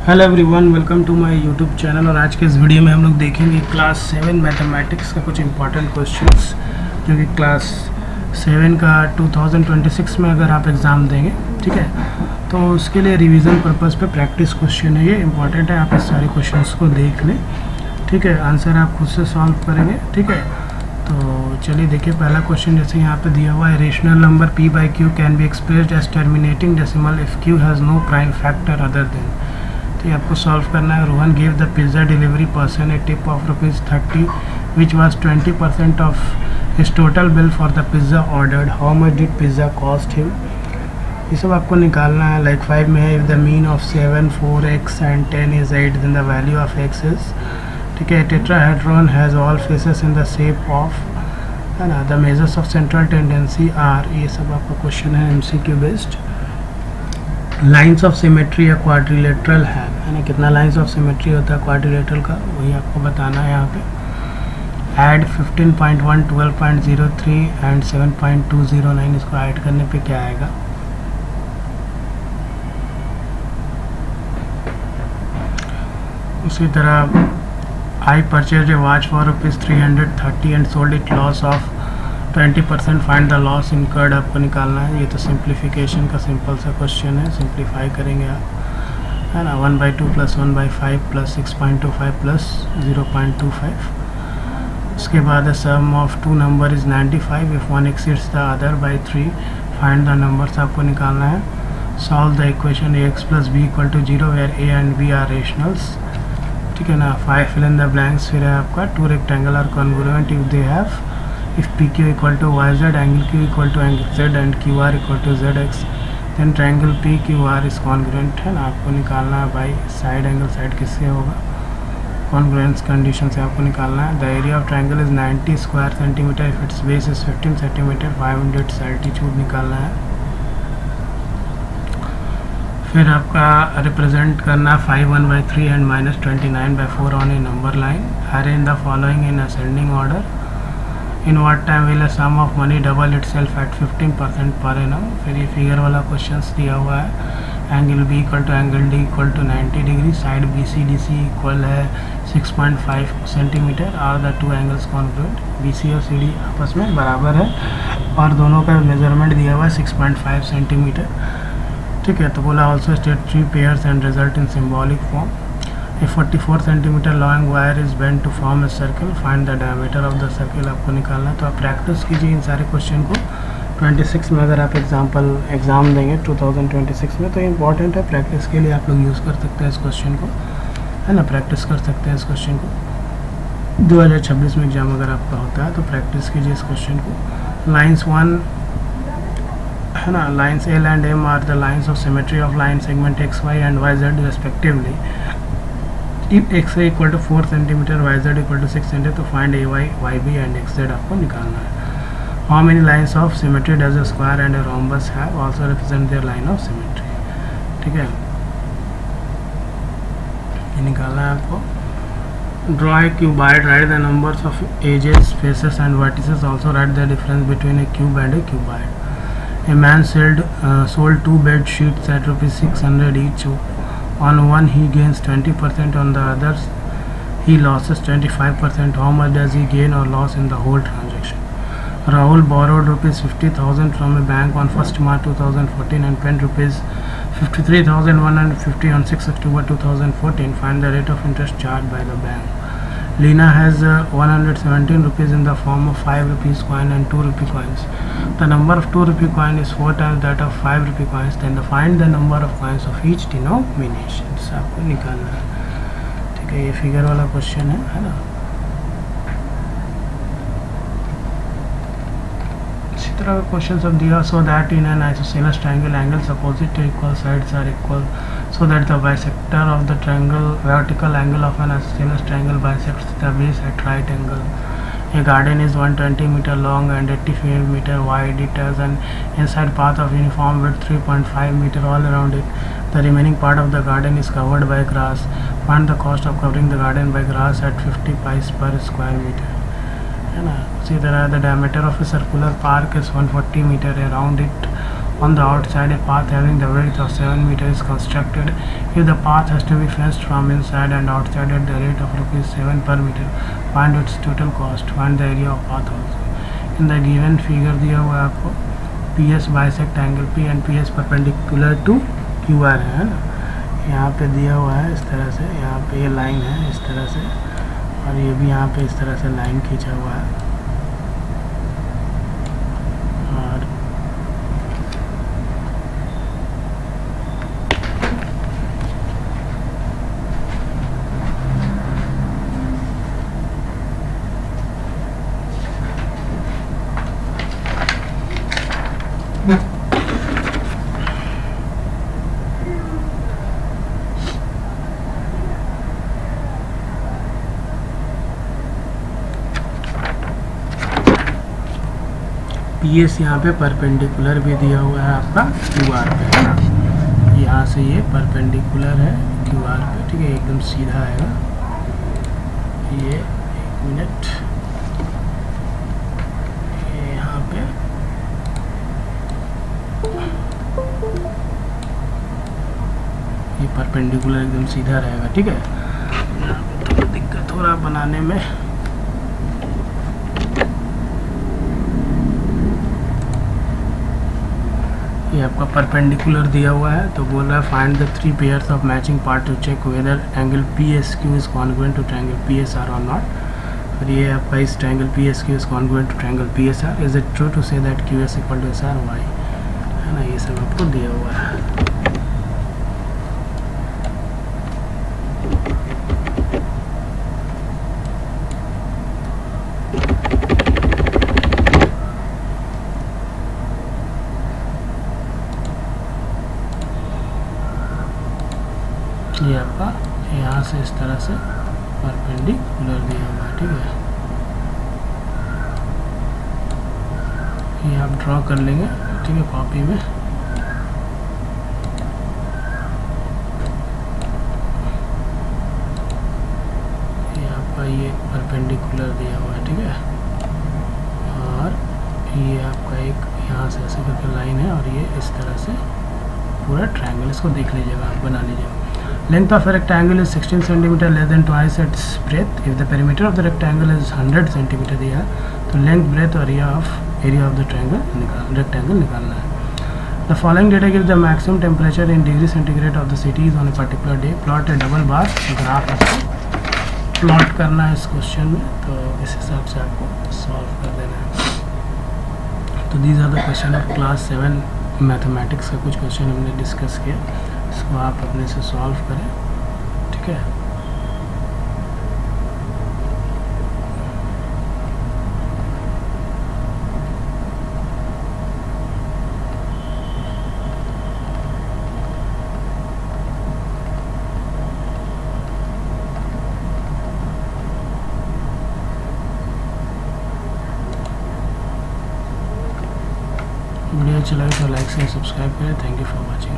Hello everyone, welcome to my YouTube channel. और आज के इस वीडियो में हम लोग देखेंगे क्लास 7 मैथमेटिक्स का कुछ इंपॉर्टेंट क्वेश्चंस जो कि क्लास 7 का 2026 में अगर आप एग्ज़ाम देंगे, ठीक है, तो उसके लिए रिवीजन पर्पस पे प्रैक्टिस क्वेश्चन है। ये इंपॉर्टेंट है, आप इस सारे क्वेश्चंस को देख लें, ठीक है। आंसर आप खुद से सॉल्व करेंगे, ठीक है। तो चलिए देखिए, पहला क्वेश्चन जैसे यहाँ पे दिया हुआ है, rational number p by Q can be expressed as terminating decimal if q has no prime factor other than. तो ये आपको सॉल्व करना है। Rohan give the pizza delivery person a tip of ₹30 which was 20% of his total bill for the pizza ordered. How much did pizza cost him. ये सब आपको निकालना है। लाइक 5 में है, if the mean of 7, 4x and 10 is 8 then the value of x is, ठीक है। Tetrahedron has all faces in the shape of, है ना। The measures of central tendency are, ये सब आपका क्वेश्चन है MCQ based. Lines of symmetry या quadrilateral है ना। कितना लाइन्स ऑफ सिमेट्री होता है क्वाड्रिलेटरल का, वही आपको बताना है यहाँ पे। ऐड 15.1, 12.03 एंड 7.209, इसको ऐड करने पे क्या आएगा। उसी तरह I purchase a watch for ₹330 and sold it loss of 20%, find the loss incurred आपको निकालना है। ये तो सिंप्लीफिकेशन का सिंपल सा क्वेश्चन है, सिंप्लीफाई करेंगे आप, है ना। 1/2 + 1/5 + 6.25 + 0.25। उसके बाद sum of two number is 95 if one exceeds the other by 3, find the numbers आपको निकालना है। Solve the equation ax + b = 0 where a and b are rationals, ठीक है ना। 5 fill in the blanks। फिर है आपका two rectangle are congruent if they have, if PQ = YZ, angle Q = angle Z and QR = ZX, then triangle PQR is congruent, है ना। आपको निकालना है भाई साइड एंगल, साइड किससे होगा, कॉन्ग्रुएंस कंडीशन से आपको निकालना है। The area of triangle is 90 square centimeter if it's base is 15 centimeter, 500 altitude निकालना है। फिर आपका रिप्रेजेंट करना 5/1/3 and -29/4 on a number line. Arrange the following in ascending order. In what time will a sum of money double itself at 15% per annum. फिर ये figure वाला question दिया हुआ है। Angle B = angle D = 90 degree, side BCDC equal है 6.5 centimeter. Are the two angles congruent, BC और CD आपस में बराबर है और दोनों का मेजरमेंट दिया हुआ है 6.5 सेंटीमीटर, ठीक है। तो बोला also state 3 pairs and result in symbolic form. A 44 centimeter long wire is bent to form a circle, find the diameter of the circle आपको निकालना है। तो आप प्रैक्टिस कीजिए इन सारे क्वेश्चन को। 26 में अगर आप एग्ज़ाम देंगे 2026 में, तो इंपॉर्टेंट है, प्रैक्टिस के लिए आप लोग यूज़ कर सकते हैं इस क्वेश्चन को, है ना। प्रैक्टिस कर सकते हैं इस क्वेश्चन को। 2026 में एग्ज़ाम अगर आपका होता है तो प्रैक्टिस कीजिए इस क्वेश्चन को। लाइन्स 1, है ना, lines L and M are the lines of symmetry of line segment XY and YZ respectively. If XY = 4 centimetre, YZ = 6 centimetre, तो find AY, YB and XZ आपको निकालना है। How many lines of symmetry does a square and a rhombus have, also represent their line of symmetry, ठीक है। ये निकालना है आपको। Draw a cuboid, write the numbers of edges, faces and vertices, also right the difference between A cube and A cuboid. A man sold 2 bed sheets at ₹600 each. On one he gains 20%, on the others he loses 25%. How much does he gain or loss in the whole transaction? Rahul borrowed ₹50,000 from a bank on 1st March 2014 and paid ₹53,150 on 6 October 2014. Find the rate of interest charged by the bank. Lena has 117 rupees in the form of 5 rupees coin and 2 rupee coins. The number of 2 rupee coin is 4 times that of 5 rupee coins. Then find the number of coins of each denomination. आपको निकालना है, ठीक है। ये figure वाला question है ना। इसी तरह का क्वेश्चन सब दिया। So that in an isosceles triangle angles opposite equal sides are equal, so that the bisector of the triangle, vertical angle of an isosceles triangle bisects the base at right angle. A garden is 120 meter long and 85 meter wide. It has an inside path of uniform width 3.5 meter all around it. The remaining part of the garden is covered by grass. Find the cost of covering the garden by grass at 50 paise per square meter, है ना। उसी तरह the diameter of a circular park is 140 meter. Around it On the outside, a path having the width of 7 meters is constructed. If the path has to be fenced from inside and outside at the rate of ₹7 per meter, find its total cost. Find the area of path also. In the given figure दिया हुआ है आपको PS bisect angle P and PS perpendicular to QR है ना, यहाँ पे दिया हुआ है इस तरह से, यहाँ पे ये लाइन है इस तरह से, और ये भी यहाँ पे इस तरह से लाइन खींचा हुआ है, और PS यहाँ पे परपेंडिकुलर भी दिया हुआ है आपका QR पे, यहाँ से ये परपेंडिकुलर है QR पे, ठीक है, एकदम सीधा आएगा ये। 1 मिनट, ये यहाँ पे ये परपेंडिकुलर एकदम सीधा रहेगा, ठीक है। तो दिक्कत हो रहा बनाने में, ये आपका परपेंडिकुलर दिया हुआ है, तो बोल रहा है find the 3 pairs of matching part to check whether angle PSQ is congruent to triangle PSR और नॉट। और ये आपका इस triangle PSQ is congruent to triangle PSR, is it true to say that QS equal to SR why, है ना, ये सब आपको दिया हुआ है। ये आपका यहाँ से इस तरह से परपेंडिकुलर दिया हुआ है, ठीक है, ये आप ड्रॉ कर लेंगे, ठीक है, कॉपी में। ये आपका ये परपेंडिकुलर दिया हुआ है, ठीक है, और ये आपका एक यहाँ से ऐसे करके लाइन है, और ये इस तरह से पूरा ट्रायंगल, इसको देख लीजिएगा, आप बना लीजिएगा। Length of a rectangle is 16 cm less than twice its breadth. If the perimeter of the rectangle is 100 cm दिया, तो length, breadth और area of the rectangle निकालना है। The following data gives the maximum temperature in degree centigrade of the cities on a particular day. Plot a double bar graph आपको plot करना है इस question में, तो इस हिसाब से आपको सॉल्व कर देना है। तो these are the question of class 7 mathematics का कुछ क्वेश्चन हमने डिस्कस किया, इसको आप अपने से सॉल्व करें, ठीक है। वीडियो अच्छा लगे तो लाइक से सब्सक्राइब करें। Thank you for watching.